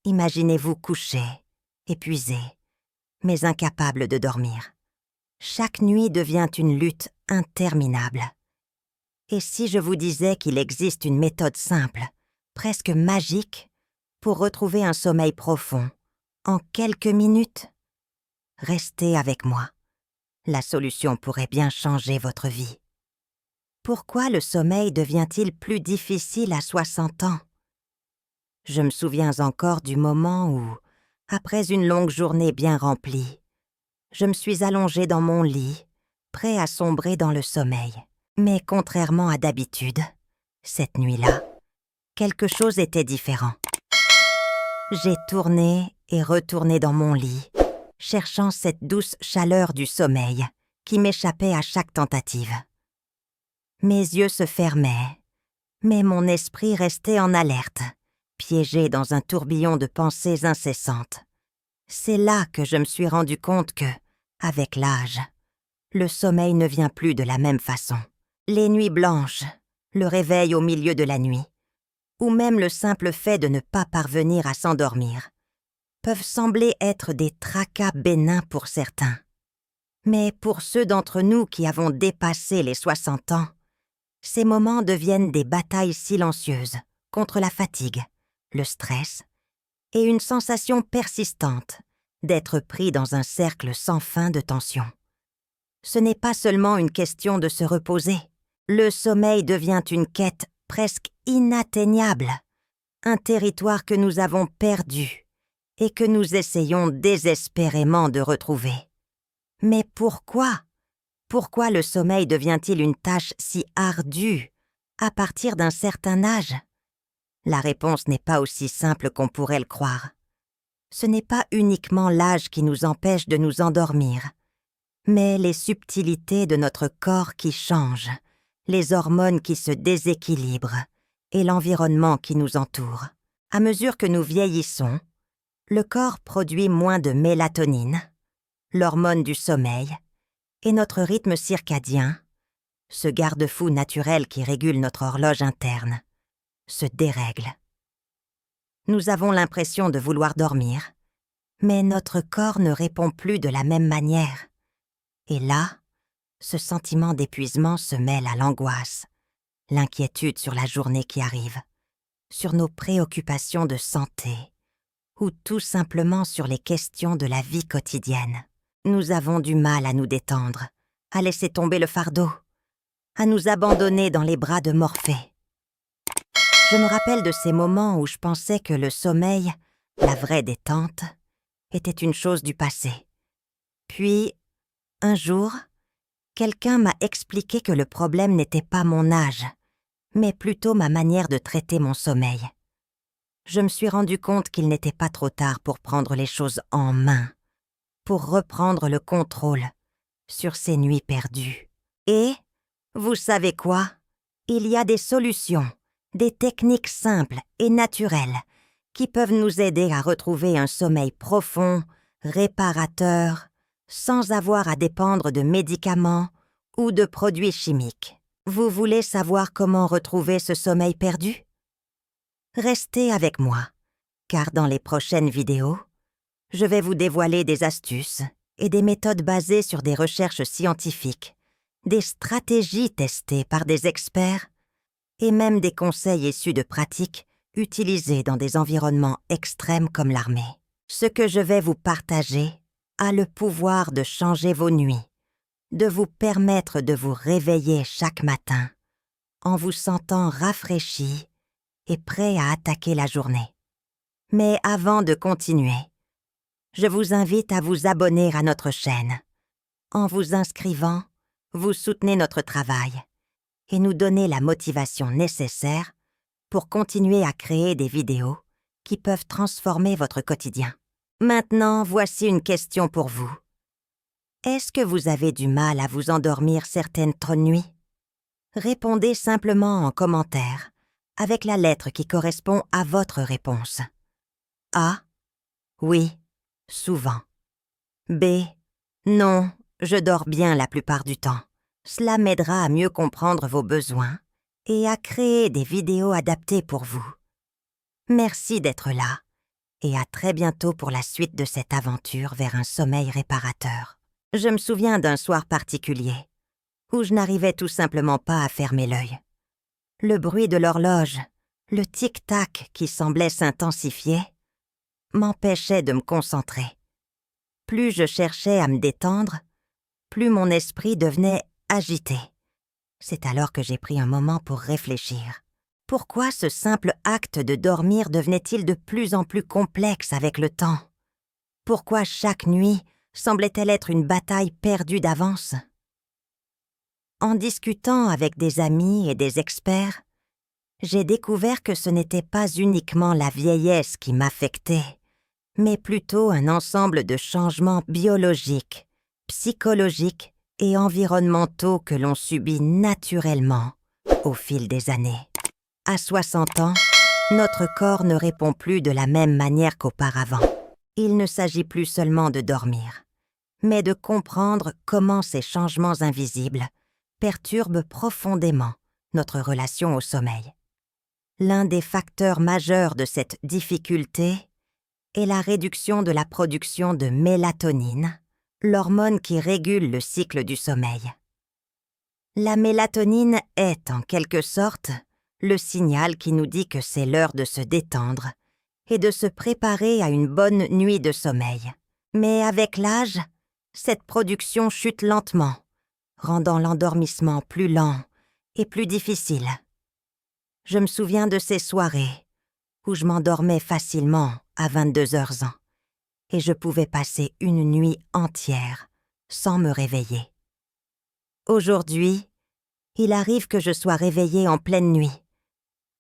Imaginez-vous couché, épuisé, mais incapable de dormir. Chaque nuit devient une lutte interminable. Et si je vous disais qu'il existe une méthode simple, presque magique, pour retrouver un sommeil profond, en quelques minutes? Restez avec moi. La solution pourrait bien changer votre vie. Pourquoi le sommeil devient-il plus difficile à 60 ans? Je me souviens encore du moment où, après une longue journée bien remplie, je me suis allongée dans mon lit, prêt à sombrer dans le sommeil. Mais contrairement à d'habitude, cette nuit-là, quelque chose était différent. J'ai tourné et retourné dans mon lit, cherchant cette douce chaleur du sommeil qui m'échappait à chaque tentative. Mes yeux se fermaient, mais mon esprit restait en alerte, piégé dans un tourbillon de pensées incessantes. C'est là que je me suis rendu compte que, avec l'âge, le sommeil ne vient plus de la même façon. Les nuits blanches, le réveil au milieu de la nuit, ou même le simple fait de ne pas parvenir à s'endormir, peuvent sembler être des tracas bénins pour certains. Mais pour ceux d'entre nous qui avons dépassé les 60 ans, ces moments deviennent des batailles silencieuses contre la fatigue, le stress et une sensation persistante d'être pris dans un cercle sans fin de tension. Ce n'est pas seulement une question de se reposer. Le sommeil devient une quête presque inatteignable, un territoire que nous avons perdu et que nous essayons désespérément de retrouver. Mais pourquoi? Pourquoi le sommeil devient-il une tâche si ardue à partir d'un certain âge? La réponse n'est pas aussi simple qu'on pourrait le croire. Ce n'est pas uniquement l'âge qui nous empêche de nous endormir, mais les subtilités de notre corps qui changent, les hormones qui se déséquilibrent et l'environnement qui nous entoure. À mesure que nous vieillissons, le corps produit moins de mélatonine, l'hormone du sommeil, et notre rythme circadien, ce garde-fou naturel qui régule notre horloge interne, se dérègle. Nous avons l'impression de vouloir dormir, mais notre corps ne répond plus de la même manière. Et là, ce sentiment d'épuisement se mêle à l'angoisse, l'inquiétude sur la journée qui arrive, sur nos préoccupations de santé, ou tout simplement sur les questions de la vie quotidienne. Nous avons du mal à nous détendre, à laisser tomber le fardeau, à nous abandonner dans les bras de Morphée. Je me rappelle de ces moments où je pensais que le sommeil, la vraie détente, était une chose du passé. Puis, un jour, quelqu'un m'a expliqué que le problème n'était pas mon âge, mais plutôt ma manière de traiter mon sommeil. Je me suis rendu compte qu'il n'était pas trop tard pour prendre les choses en main, pour reprendre le contrôle sur ces nuits perdues. Et, vous savez quoi? Il y a des solutions, des techniques simples et naturelles qui peuvent nous aider à retrouver un sommeil profond, réparateur, sans avoir à dépendre de médicaments ou de produits chimiques. Vous voulez savoir comment retrouver ce sommeil perdu? Restez avec moi, car dans les prochaines vidéos, je vais vous dévoiler des astuces et des méthodes basées sur des recherches scientifiques, des stratégies testées par des experts et même des conseils issus de pratiques utilisées dans des environnements extrêmes comme l'armée. Ce que je vais vous partager a le pouvoir de changer vos nuits, de vous permettre de vous réveiller chaque matin en vous sentant rafraîchi et prêt à attaquer la journée. Mais avant de continuer, je vous invite à vous abonner à notre chaîne. En vous inscrivant, vous soutenez notre travail et nous donnez la motivation nécessaire pour continuer à créer des vidéos qui peuvent transformer votre quotidien. Maintenant, voici une question pour vous. Est-ce que vous avez du mal à vous endormir certaines nuits? Répondez simplement en commentaire avec la lettre qui correspond à votre réponse. A. Oui, souvent. B. Non, je dors bien la plupart du temps. Cela m'aidera à mieux comprendre vos besoins et à créer des vidéos adaptées pour vous. Merci d'être là Et à très bientôt pour la suite de cette aventure vers un sommeil réparateur. Je me souviens d'un soir particulier, où je n'arrivais tout simplement pas à fermer l'œil. Le bruit de l'horloge, le tic-tac qui semblait s'intensifier, m'empêchait de me concentrer. Plus je cherchais à me détendre, plus mon esprit devenait agité. C'est alors que j'ai pris un moment pour réfléchir. Pourquoi ce simple acte de dormir devenait-il de plus en plus complexe avec le temps? Pourquoi chaque nuit semblait-elle être une bataille perdue d'avance? En discutant avec des amis et des experts, j'ai découvert que ce n'était pas uniquement la vieillesse qui m'affectait, mais plutôt un ensemble de changements biologiques, psychologiques et environnementaux que l'on subit naturellement au fil des années. À 60 ans, notre corps ne répond plus de la même manière qu'auparavant. Il ne s'agit plus seulement de dormir, mais de comprendre comment ces changements invisibles perturbent profondément notre relation au sommeil. L'un des facteurs majeurs de cette difficulté est la réduction de la production de mélatonine, l'hormone qui régule le cycle du sommeil. La mélatonine est, en quelque sorte, le signal qui nous dit que c'est l'heure de se détendre et de se préparer à une bonne nuit de sommeil. Mais avec l'âge, cette production chute lentement, rendant l'endormissement plus lent et plus difficile. Je me souviens de ces soirées où je m'endormais facilement à 22 ans et je pouvais passer une nuit entière sans me réveiller. Aujourd'hui, il arrive que je sois réveillée en pleine nuit,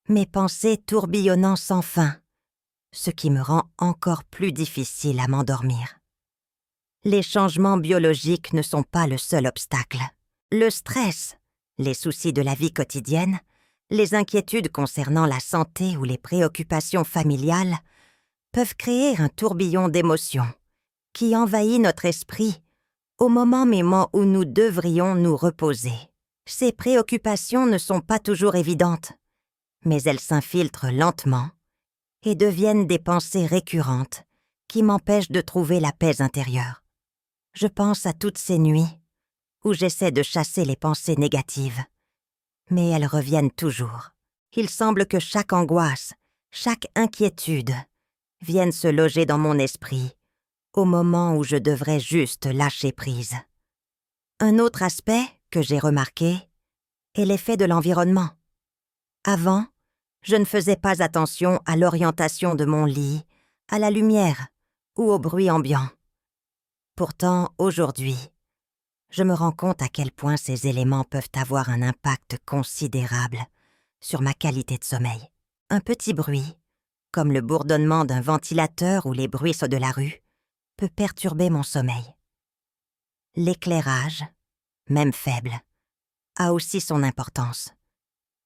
mes pensées tourbillonnant sans fin, ce qui me rend encore plus difficile à m'endormir. Les changements biologiques ne sont pas le seul obstacle. Le stress, les soucis de la vie quotidienne, les inquiétudes concernant la santé ou les préoccupations familiales peuvent créer un tourbillon d'émotions qui envahit notre esprit au moment même où nous devrions nous reposer. Ces préoccupations ne sont pas toujours évidentes, mais elles s'infiltrent lentement et deviennent des pensées récurrentes qui m'empêchent de trouver la paix intérieure. Je pense à toutes ces nuits où j'essaie de chasser les pensées négatives, mais elles reviennent toujours. Il semble que chaque angoisse, chaque inquiétude viennent se loger dans mon esprit au moment où je devrais juste lâcher prise. Un autre aspect que j'ai remarqué est l'effet de l'environnement. Avant, je ne faisais pas attention à l'orientation de mon lit, à la lumière ou au bruit ambiant. Pourtant, aujourd'hui, je me rends compte à quel point ces éléments peuvent avoir un impact considérable sur ma qualité de sommeil. Un petit bruit, comme le bourdonnement d'un ventilateur ou les bruisses de la rue, peut perturber mon sommeil. L'éclairage, même faible, a aussi son importance.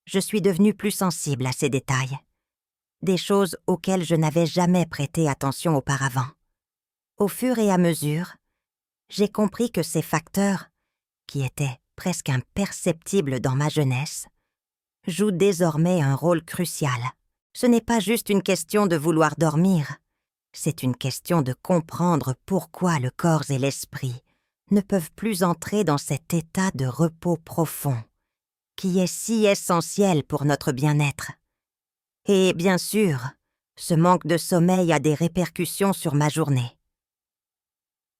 Je suis devenue plus sensible à ces détails, des choses auxquelles je n'avais jamais prêté attention auparavant. Au fur et à mesure, j'ai compris que ces facteurs, qui étaient presque imperceptibles dans ma jeunesse, jouent désormais un rôle crucial. Ce n'est pas juste une question de vouloir dormir, c'est une question de comprendre pourquoi le corps et l'esprit ne peuvent plus entrer dans cet état de repos profond, qui est si essentiel pour notre bien-être. Et bien sûr, ce manque de sommeil a des répercussions sur ma journée.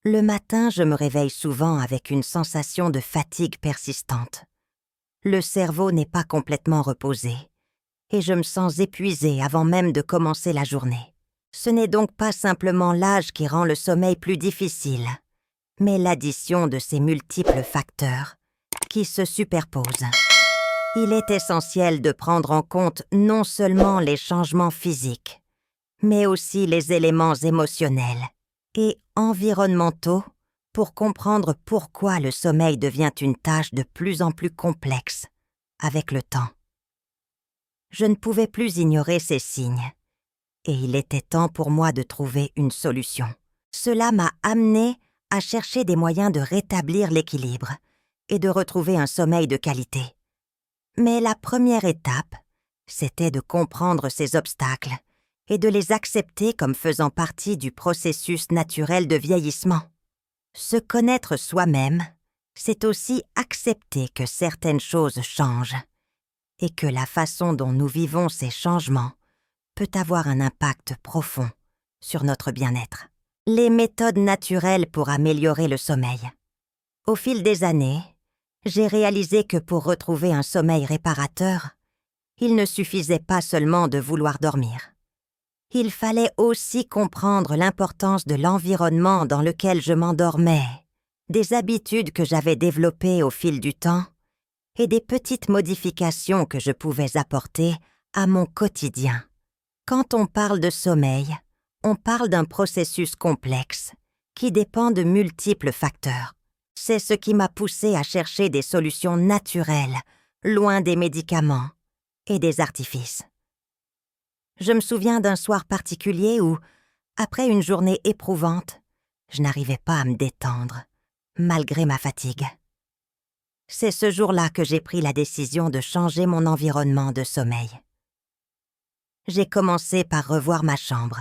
Le matin, je me réveille souvent avec une sensation de fatigue persistante. Le cerveau n'est pas complètement reposé, et je me sens épuisée avant même de commencer la journée. Ce n'est donc pas simplement l'âge qui rend le sommeil plus difficile, mais l'addition de ces multiples facteurs qui se superposent. Il est essentiel de prendre en compte non seulement les changements physiques, mais aussi les éléments émotionnels et environnementaux pour comprendre pourquoi le sommeil devient une tâche de plus en plus complexe avec le temps. Je ne pouvais plus ignorer ces signes, et il était temps pour moi de trouver une solution. Cela m'a amené à chercher des moyens de rétablir l'équilibre et de retrouver un sommeil de qualité. Mais la première étape, c'était de comprendre ces obstacles et de les accepter comme faisant partie du processus naturel de vieillissement. Se connaître soi-même, c'est aussi accepter que certaines choses changent et que la façon dont nous vivons ces changements peut avoir un impact profond sur notre bien-être. Les méthodes naturelles pour améliorer le sommeil. Au fil des années, j'ai réalisé que pour retrouver un sommeil réparateur, il ne suffisait pas seulement de vouloir dormir. Il fallait aussi comprendre l'importance de l'environnement dans lequel je m'endormais, des habitudes que j'avais développées au fil du temps et des petites modifications que je pouvais apporter à mon quotidien. Quand on parle de sommeil, on parle d'un processus complexe qui dépend de multiples facteurs. C'est ce qui m'a poussé à chercher des solutions naturelles, loin des médicaments et des artifices. Je me souviens d'un soir particulier où, après une journée éprouvante, je n'arrivais pas à me détendre, malgré ma fatigue. C'est ce jour-là que j'ai pris la décision de changer mon environnement de sommeil. J'ai commencé par revoir ma chambre.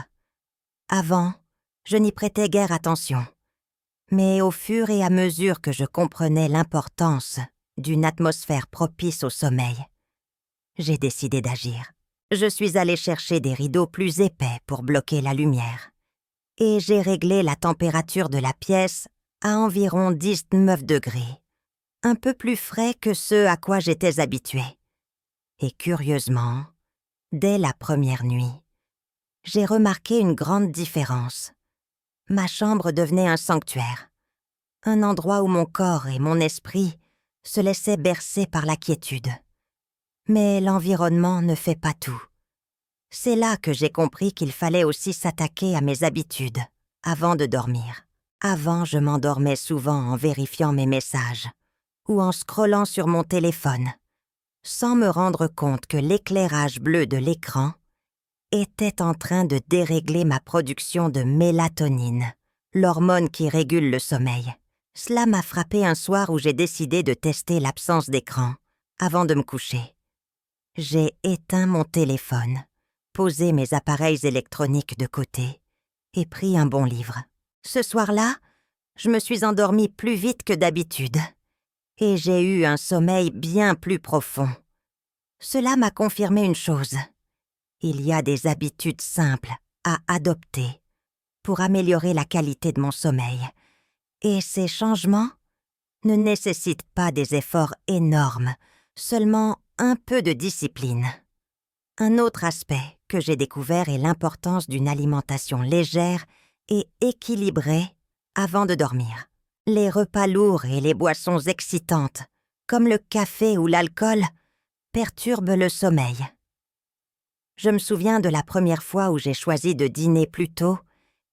Avant, je n'y prêtais guère attention. Mais au fur et à mesure que je comprenais l'importance d'une atmosphère propice au sommeil, j'ai décidé d'agir. Je suis allée chercher des rideaux plus épais pour bloquer la lumière. Et j'ai réglé la température de la pièce à environ 19 degrés, un peu plus frais que ce à quoi j'étais habituée. Et curieusement, dès la première nuit, j'ai remarqué une grande différence. Ma chambre devenait un sanctuaire, un endroit où mon corps et mon esprit se laissaient bercer par la quiétude. Mais l'environnement ne fait pas tout. C'est là que j'ai compris qu'il fallait aussi s'attaquer à mes habitudes avant de dormir. Avant, je m'endormais souvent en vérifiant mes messages ou en scrollant sur mon téléphone, sans me rendre compte que l'éclairage bleu de l'écran était en train de dérégler ma production de mélatonine, l'hormone qui régule le sommeil. Cela m'a frappé un soir où j'ai décidé de tester l'absence d'écran avant de me coucher. J'ai éteint mon téléphone, posé mes appareils électroniques de côté et pris un bon livre. Ce soir-là, je me suis endormie plus vite que d'habitude et j'ai eu un sommeil bien plus profond. Cela m'a confirmé une chose. Il y a des habitudes simples à adopter pour améliorer la qualité de mon sommeil. Et ces changements ne nécessitent pas des efforts énormes, seulement un peu de discipline. Un autre aspect que j'ai découvert est l'importance d'une alimentation légère et équilibrée avant de dormir. Les repas lourds et les boissons excitantes, comme le café ou l'alcool, perturbent le sommeil. Je me souviens de la première fois où j'ai choisi de dîner plus tôt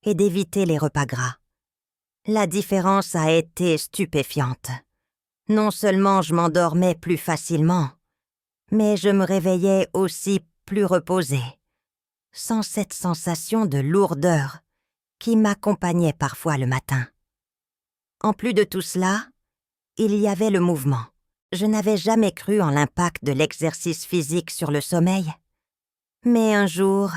et d'éviter les repas gras. La différence a été stupéfiante. Non seulement je m'endormais plus facilement, mais je me réveillais aussi plus reposée, sans cette sensation de lourdeur qui m'accompagnait parfois le matin. En plus de tout cela, il y avait le mouvement. Je n'avais jamais cru en l'impact de l'exercice physique sur le sommeil. Mais un jour,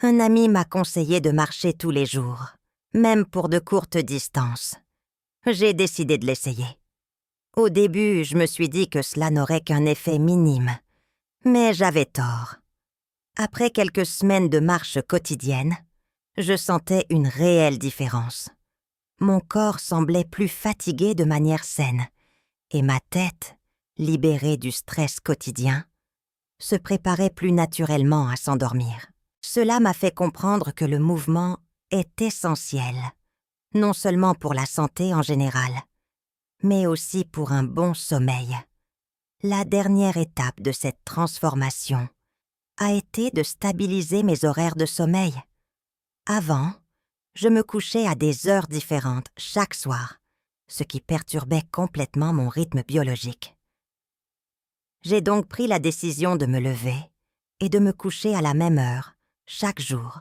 un ami m'a conseillé de marcher tous les jours, même pour de courtes distances. J'ai décidé de l'essayer. Au début, je me suis dit que cela n'aurait qu'un effet minime, mais j'avais tort. Après quelques semaines de marche quotidienne, je sentais une réelle différence. Mon corps semblait plus fatigué de manière saine, et ma tête, libérée du stress quotidien, se préparait plus naturellement à s'endormir. Cela m'a fait comprendre que le mouvement est essentiel, non seulement pour la santé en général, mais aussi pour un bon sommeil. La dernière étape de cette transformation a été de stabiliser mes horaires de sommeil. Avant, je me couchais à des heures différentes chaque soir, ce qui perturbait complètement mon rythme biologique. J'ai donc pris la décision de me lever et de me coucher à la même heure, chaque jour,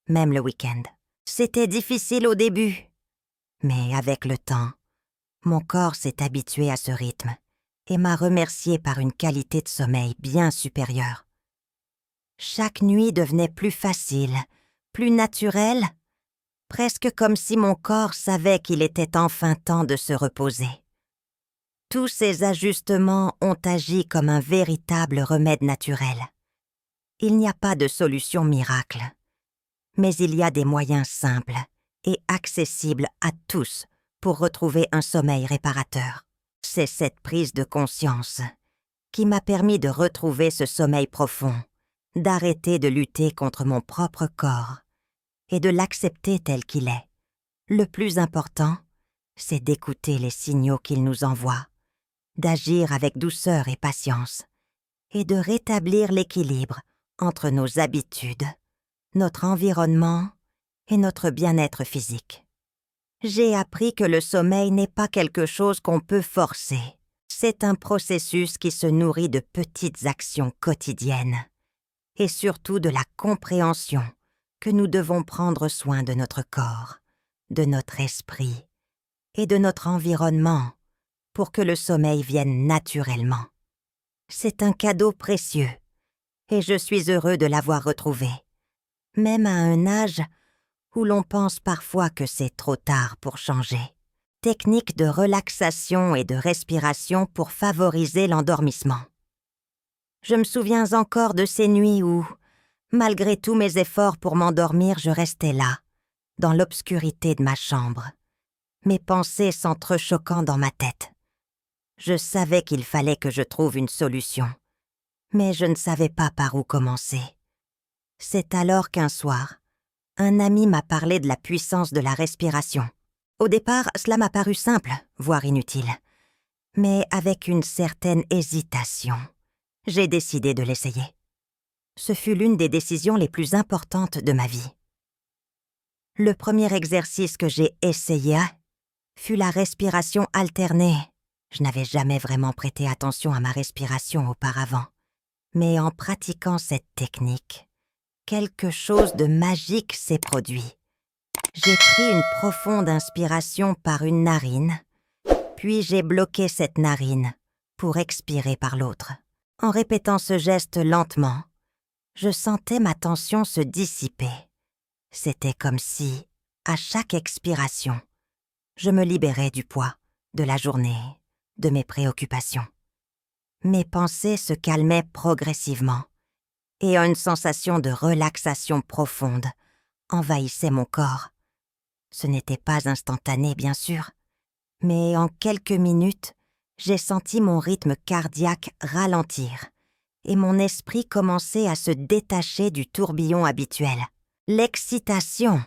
même le week-end. C'était difficile au début, mais avec le temps, mon corps s'est habitué à ce rythme et m'a remercié par une qualité de sommeil bien supérieure. Chaque nuit devenait plus facile, plus naturelle, presque comme si mon corps savait qu'il était enfin temps de se reposer. Tous ces ajustements ont agi comme un véritable remède naturel. Il n'y a pas de solution miracle, mais il y a des moyens simples et accessibles à tous pour retrouver un sommeil réparateur. C'est cette prise de conscience qui m'a permis de retrouver ce sommeil profond, d'arrêter de lutter contre mon propre corps et de l'accepter tel qu'il est. Le plus important, c'est d'écouter les signaux qu'il nous envoie, d'agir avec douceur et patience, et de rétablir l'équilibre entre nos habitudes, notre environnement et notre bien-être physique. J'ai appris que le sommeil n'est pas quelque chose qu'on peut forcer. C'est un processus qui se nourrit de petites actions quotidiennes et surtout de la compréhension que nous devons prendre soin de notre corps, de notre esprit et de notre environnement pour que le sommeil vienne naturellement. C'est un cadeau précieux et je suis heureux de l'avoir retrouvé, même à un âge où l'on pense parfois que c'est trop tard pour changer. Technique de relaxation et de respiration pour favoriser l'endormissement. Je me souviens encore de ces nuits où, malgré tous mes efforts pour m'endormir, je restais là, dans l'obscurité de ma chambre, mes pensées s'entrechoquant dans ma tête. Je savais qu'il fallait que je trouve une solution, mais je ne savais pas par où commencer. C'est alors qu'un soir, un ami m'a parlé de la puissance de la respiration. Au départ, cela m'a paru simple, voire inutile. Mais avec une certaine hésitation, j'ai décidé de l'essayer. Ce fut l'une des décisions les plus importantes de ma vie. Le premier exercice que j'ai essayé fut la respiration alternée. Je n'avais jamais vraiment prêté attention à ma respiration auparavant. Mais en pratiquant cette technique, quelque chose de magique s'est produit. J'ai pris une profonde inspiration par une narine, puis j'ai bloqué cette narine pour expirer par l'autre. En répétant ce geste lentement, je sentais ma tension se dissiper. C'était comme si, à chaque expiration, je me libérais du poids, de la journée, de mes préoccupations. Mes pensées se calmaient progressivement et une sensation de relaxation profonde envahissait mon corps. Ce n'était pas instantané, bien sûr, mais en quelques minutes, j'ai senti mon rythme cardiaque ralentir et mon esprit commencer à se détacher du tourbillon habituel. L'excitation,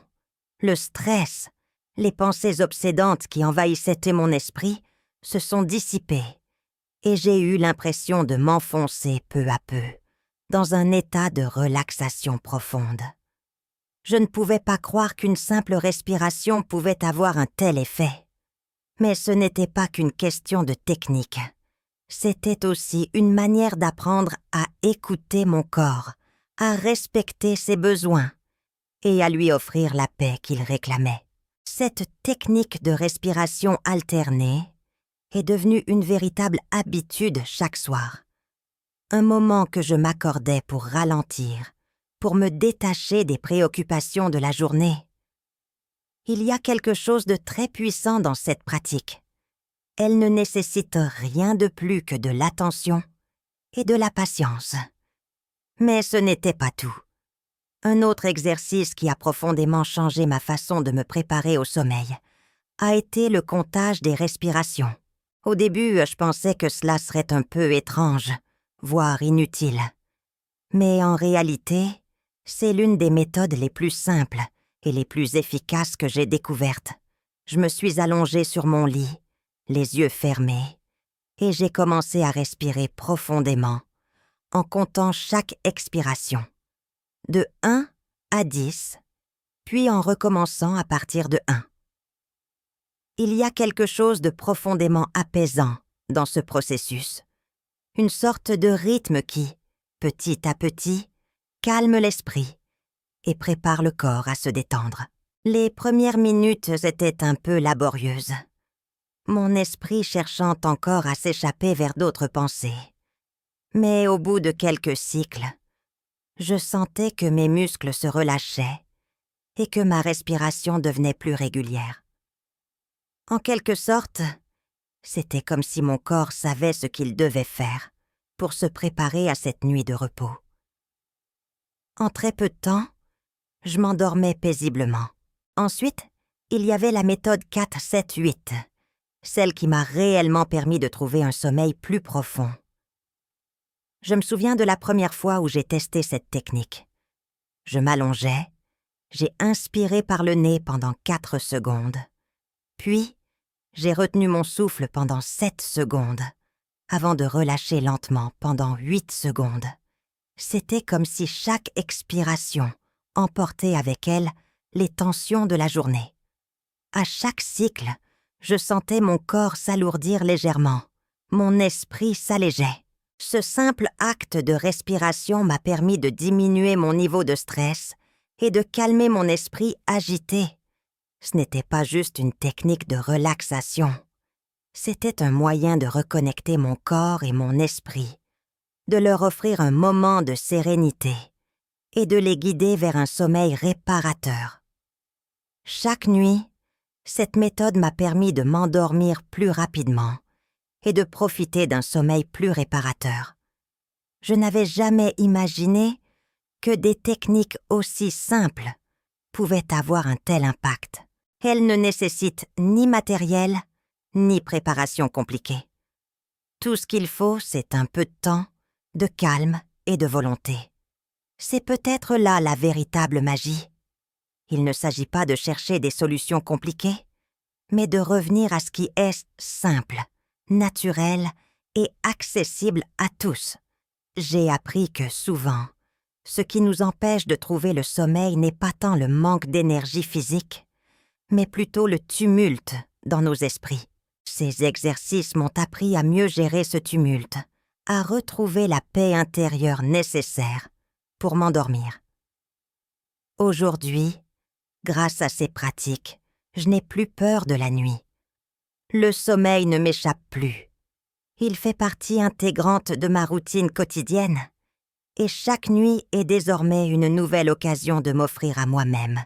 le stress, les pensées obsédantes qui envahissaient mon esprit se sont dissipées et j'ai eu l'impression de m'enfoncer peu à peu dans un état de relaxation profonde. Je ne pouvais pas croire qu'une simple respiration pouvait avoir un tel effet. Mais ce n'était pas qu'une question de technique. C'était aussi une manière d'apprendre à écouter mon corps, à respecter ses besoins et à lui offrir la paix qu'il réclamait. Cette technique de respiration alternée est devenue une véritable habitude chaque soir. Un moment que je m'accordais pour ralentir, pour me détacher des préoccupations de la journée. Il y a quelque chose de très puissant dans cette pratique. Elle ne nécessite rien de plus que de l'attention et de la patience. Mais ce n'était pas tout. Un autre exercice qui a profondément changé ma façon de me préparer au sommeil a été le comptage des respirations. Au début, je pensais que cela serait un peu étrange, voire inutile. Mais en réalité, c'est l'une des méthodes les plus simples et les plus efficaces que j'ai découvertes. Je me suis allongée sur mon lit, les yeux fermés, et j'ai commencé à respirer profondément, en comptant chaque expiration, de 1 à 10, puis en recommençant à partir de 1. Il y a quelque chose de profondément apaisant dans ce processus, une sorte de rythme qui, petit à petit, calme l'esprit et prépare le corps à se détendre. Les premières minutes étaient un peu laborieuses, mon esprit cherchant encore à s'échapper vers d'autres pensées. Mais au bout de quelques cycles, Je sentais que mes muscles se relâchaient et que ma respiration devenait plus régulière. En quelque sorte, c'était comme si mon corps savait ce qu'il devait faire pour se préparer à cette nuit de repos. En très peu de temps, je m'endormais paisiblement. Ensuite, il y avait la méthode 4-7-8, celle qui m'a réellement permis de trouver un sommeil plus profond. Je me souviens de la première fois où j'ai testé cette technique. Je m'allongeais, j'ai inspiré par le nez pendant 4 secondes. Puis, j'ai retenu mon souffle pendant 7 secondes, avant de relâcher lentement pendant 8 secondes. C'était comme si chaque expiration emportait avec elle les tensions de la journée. À chaque cycle, je sentais mon corps s'alourdir légèrement, mon esprit s'allégeait. Ce simple acte de respiration m'a permis de diminuer mon niveau de stress et de calmer mon esprit agité. Ce n'était pas juste une technique de relaxation. C'était un moyen de reconnecter mon corps et mon esprit, de leur offrir un moment de sérénité et de les guider vers un sommeil réparateur. Chaque nuit, cette méthode m'a permis de m'endormir plus rapidement et de profiter d'un sommeil plus réparateur. Je n'avais jamais imaginé que des techniques aussi simples pouvaient avoir un tel impact. Elles ne nécessitent ni matériel, ni préparation compliquée. Tout ce qu'il faut, c'est un peu de temps, de calme et de volonté. C'est peut-être là la véritable magie. Il ne s'agit pas de chercher des solutions compliquées, mais de revenir à ce qui est simple, naturel et accessible à tous. J'ai appris que souvent, ce qui nous empêche de trouver le sommeil n'est pas tant le manque d'énergie physique, mais plutôt le tumulte dans nos esprits. Ces exercices m'ont appris à mieux gérer ce tumulte, à retrouver la paix intérieure nécessaire pour m'endormir. Aujourd'hui, grâce à ces pratiques, je n'ai plus peur de la nuit. Le sommeil ne m'échappe plus. Il fait partie intégrante de ma routine quotidienne et chaque nuit est désormais une nouvelle occasion de m'offrir à moi-même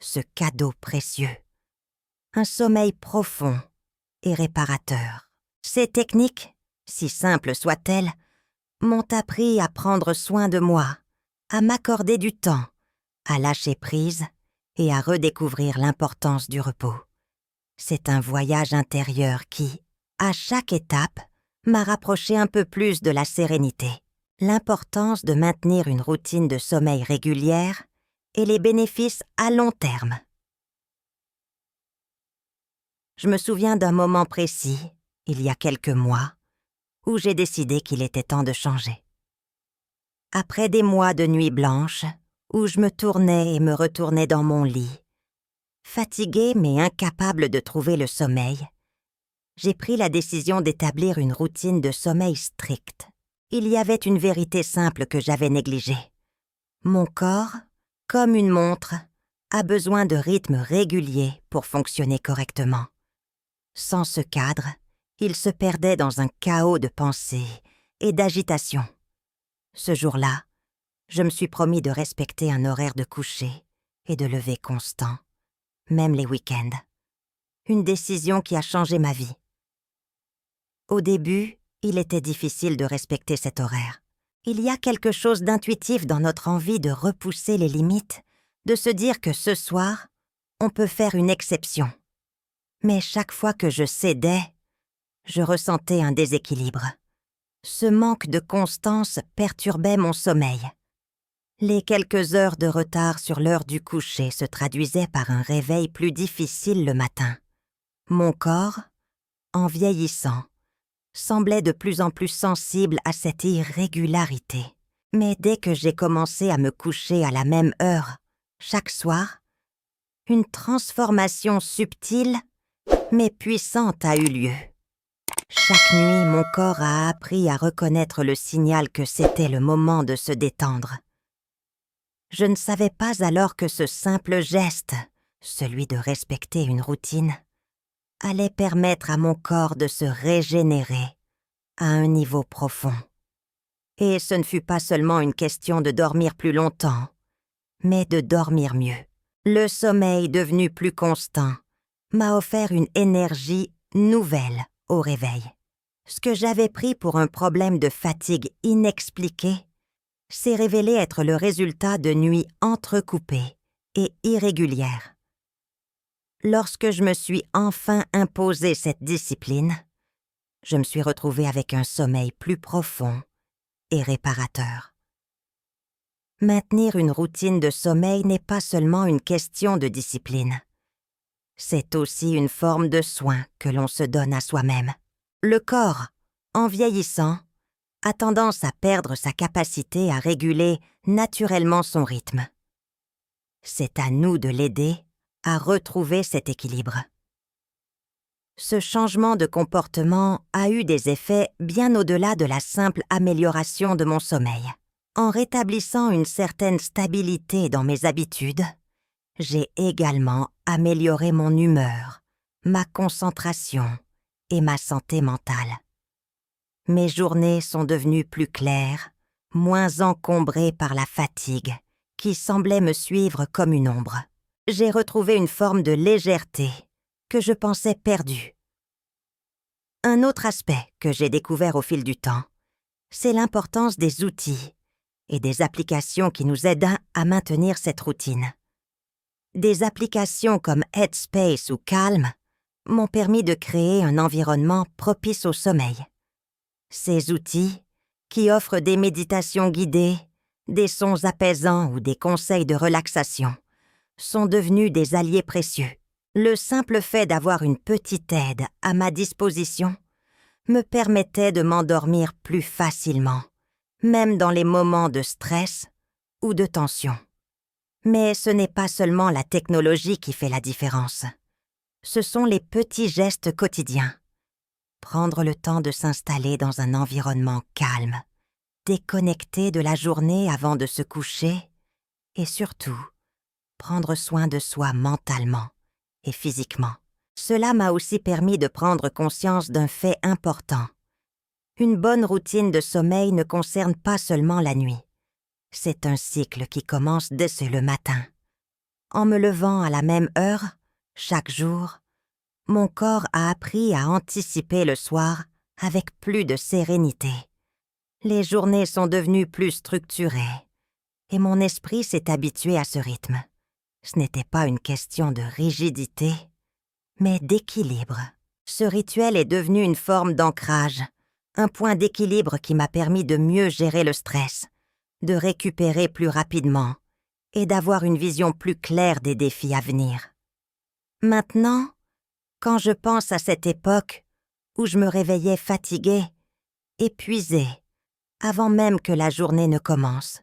ce cadeau précieux. Un sommeil profond et réparateur. Ces techniques, si simples soient-elles, m'ont appris à prendre soin de moi, à m'accorder du temps, à lâcher prise et à redécouvrir l'importance du repos. C'est un voyage intérieur qui, à chaque étape, m'a rapproché un peu plus de la sérénité, l'importance de maintenir une routine de sommeil régulière et les bénéfices à long terme. Je me souviens d'un moment précis, il y a quelques mois, où j'ai décidé qu'il était temps de changer. Après des mois de nuits blanches, où je me tournais et me retournais dans mon lit, fatiguée mais incapable de trouver le sommeil, j'ai pris la décision d'établir une routine de sommeil stricte. Il y avait une vérité simple que j'avais négligée. Mon corps, comme une montre, a besoin de rythmes réguliers pour fonctionner correctement. Sans ce cadre, il se perdait dans un chaos de pensées et d'agitation. Ce jour-là, je me suis promis de respecter un horaire de coucher et de lever constant, même les week-ends. Une décision qui a changé ma vie. Au début, il était difficile de respecter cet horaire. Il y a quelque chose d'intuitif dans notre envie de repousser les limites, de se dire que ce soir, on peut faire une exception. Mais chaque fois que je cédais, je ressentais un déséquilibre. Ce manque de constance perturbait mon sommeil. Les quelques heures de retard sur l'heure du coucher se traduisaient par un réveil plus difficile le matin. Mon corps, en vieillissant, semblait de plus en plus sensible à cette irrégularité. Mais dès que j'ai commencé à me coucher à la même heure, chaque soir, une transformation subtile mais puissante a eu lieu. Chaque nuit, mon corps a appris à reconnaître le signal que c'était le moment de se détendre. Je ne savais pas alors que ce simple geste, celui de respecter une routine, allait permettre à mon corps de se régénérer à un niveau profond. Et ce ne fut pas seulement une question de dormir plus longtemps, mais de dormir mieux. Le sommeil devenu plus constant m'a offert une énergie nouvelle au réveil. Ce que j'avais pris pour un problème de fatigue inexpliqué s'est révélé être le résultat de nuits entrecoupées et irrégulières. Lorsque je me suis enfin imposé cette discipline, je me suis retrouvée avec un sommeil plus profond et réparateur. Maintenir une routine de sommeil n'est pas seulement une question de discipline. C'est aussi une forme de soin que l'on se donne à soi-même. Le corps, en vieillissant, a tendance à perdre sa capacité à réguler naturellement son rythme. C'est à nous de l'aider à retrouver cet équilibre. Ce changement de comportement a eu des effets bien au-delà de la simple amélioration de mon sommeil. En rétablissant une certaine stabilité dans mes habitudes, j'ai également amélioré mon humeur, ma concentration et ma santé mentale. Mes journées sont devenues plus claires, moins encombrées par la fatigue, qui semblait me suivre comme une ombre. J'ai retrouvé une forme de légèreté que je pensais perdue. Un autre aspect que j'ai découvert au fil du temps, c'est l'importance des outils et des applications qui nous aident à maintenir cette routine. Des applications comme Headspace ou Calm m'ont permis de créer un environnement propice au sommeil. Ces outils, qui offrent des méditations guidées, des sons apaisants ou des conseils de relaxation, sont devenus des alliés précieux. Le simple fait d'avoir une petite aide à ma disposition me permettait de m'endormir plus facilement, même dans les moments de stress ou de tension. Mais ce n'est pas seulement la technologie qui fait la différence. Ce sont les petits gestes quotidiens. Prendre le temps de s'installer dans un environnement calme, déconnecté de la journée avant de se coucher, et surtout, prendre soin de soi mentalement et physiquement. Cela m'a aussi permis de prendre conscience d'un fait important. Une bonne routine de sommeil ne concerne pas seulement la nuit. C'est un cycle qui commence dès le matin. En me levant à la même heure, chaque jour, mon corps a appris à anticiper le soir avec plus de sérénité. Les journées sont devenues plus structurées et mon esprit s'est habitué à ce rythme. Ce n'était pas une question de rigidité, mais d'équilibre. Ce rituel est devenu une forme d'ancrage, un point d'équilibre qui m'a permis de mieux gérer le stress, de récupérer plus rapidement et d'avoir une vision plus claire des défis à venir. Maintenant, quand je pense à cette époque où je me réveillais fatiguée, épuisée, avant même que la journée ne commence,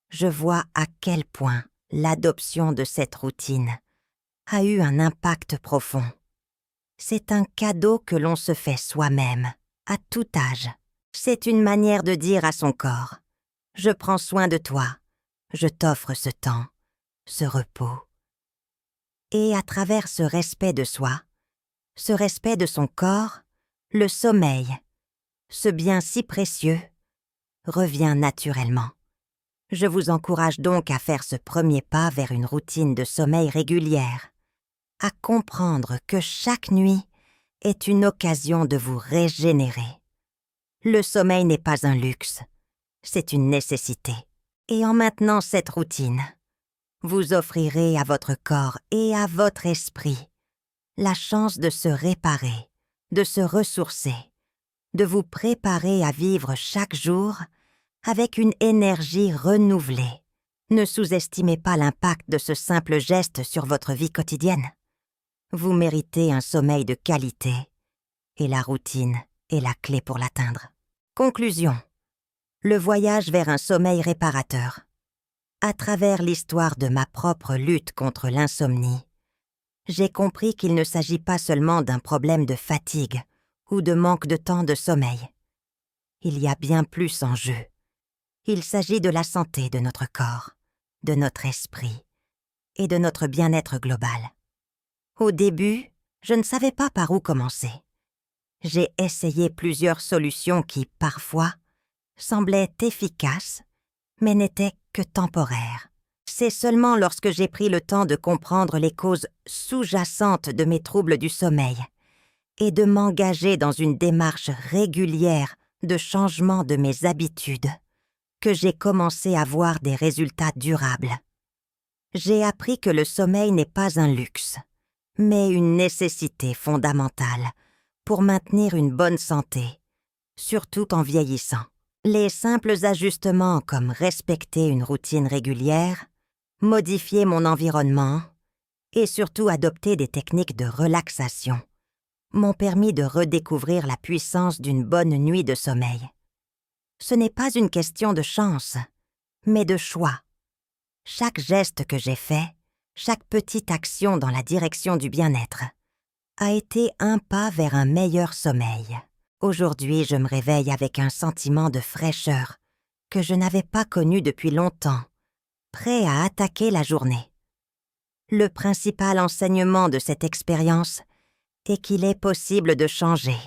je vois à quel point l'adoption de cette routine a eu un impact profond. C'est un cadeau que l'on se fait soi-même, à tout âge. C'est une manière de dire à son corps « Je prends soin de toi, je t'offre ce temps, ce repos. » Et à travers ce respect de soi, ce respect de son corps, le sommeil, ce bien si précieux, revient naturellement. Je vous encourage donc à faire ce premier pas vers une routine de sommeil régulière, à comprendre que chaque nuit est une occasion de vous régénérer. Le sommeil n'est pas un luxe, c'est une nécessité. Et en maintenant cette routine, vous offrirez à votre corps et à votre esprit la chance de se réparer, de se ressourcer, de vous préparer à vivre chaque jour avec une énergie renouvelée. Ne sous-estimez pas l'impact de ce simple geste sur votre vie quotidienne. Vous méritez un sommeil de qualité et la routine est la clé pour l'atteindre. Conclusion. Le voyage vers un sommeil réparateur. À travers l'histoire de ma propre lutte contre l'insomnie, j'ai compris qu'il ne s'agit pas seulement d'un problème de fatigue ou de manque de temps de sommeil. Il y a bien plus en jeu. Il s'agit de la santé de notre corps, de notre esprit et de notre bien-être global. Au début, je ne savais pas par où commencer. J'ai essayé plusieurs solutions qui, parfois, semblait efficace, mais n'était que temporaire. C'est seulement lorsque j'ai pris le temps de comprendre les causes sous-jacentes de mes troubles du sommeil et de m'engager dans une démarche régulière de changement de mes habitudes que j'ai commencé à voir des résultats durables. J'ai appris que le sommeil n'est pas un luxe, mais une nécessité fondamentale pour maintenir une bonne santé, surtout en vieillissant. Les simples ajustements comme respecter une routine régulière, modifier mon environnement et surtout adopter des techniques de relaxation m'ont permis de redécouvrir la puissance d'une bonne nuit de sommeil. Ce n'est pas une question de chance, mais de choix. Chaque geste que j'ai fait, chaque petite action dans la direction du bien-être, a été un pas vers un meilleur sommeil. Aujourd'hui, je me réveille avec un sentiment de fraîcheur que je n'avais pas connu depuis longtemps, prêt à attaquer la journée. Le principal enseignement de cette expérience est qu'il est possible de changer,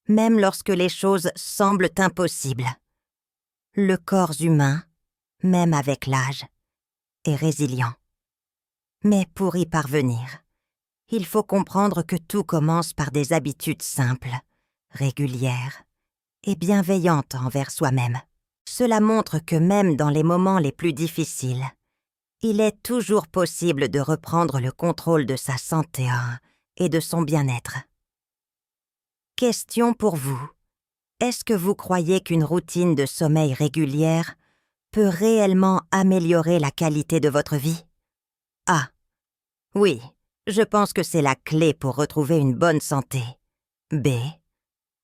même lorsque les choses semblent impossibles. Le corps humain, même avec l'âge, est résilient. Mais pour y parvenir, il faut comprendre que tout commence par des habitudes simples, régulières et bienveillantes envers soi-même. Cela montre que même dans les moments les plus difficiles, il est toujours possible de reprendre le contrôle de sa santé et de son bien-être. Question pour vous. Est-ce que vous croyez qu'une routine de sommeil régulière peut réellement améliorer la qualité de votre vie? A. Oui, je pense que c'est la clé pour retrouver une bonne santé. B.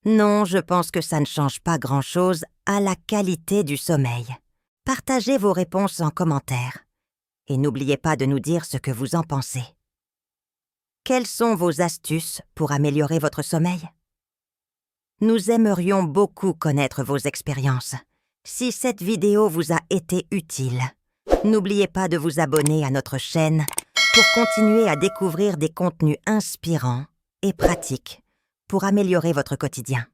Non, je pense que ça ne change pas grand-chose à la qualité du sommeil. Partagez vos réponses en commentaire. Et n'oubliez pas de nous dire ce que vous en pensez. Quelles sont vos astuces pour améliorer votre sommeil? Nous aimerions beaucoup connaître vos expériences. Si cette vidéo vous a été utile, n'oubliez pas de vous abonner à notre chaîne pour continuer à découvrir des contenus inspirants et pratiques pour améliorer votre quotidien.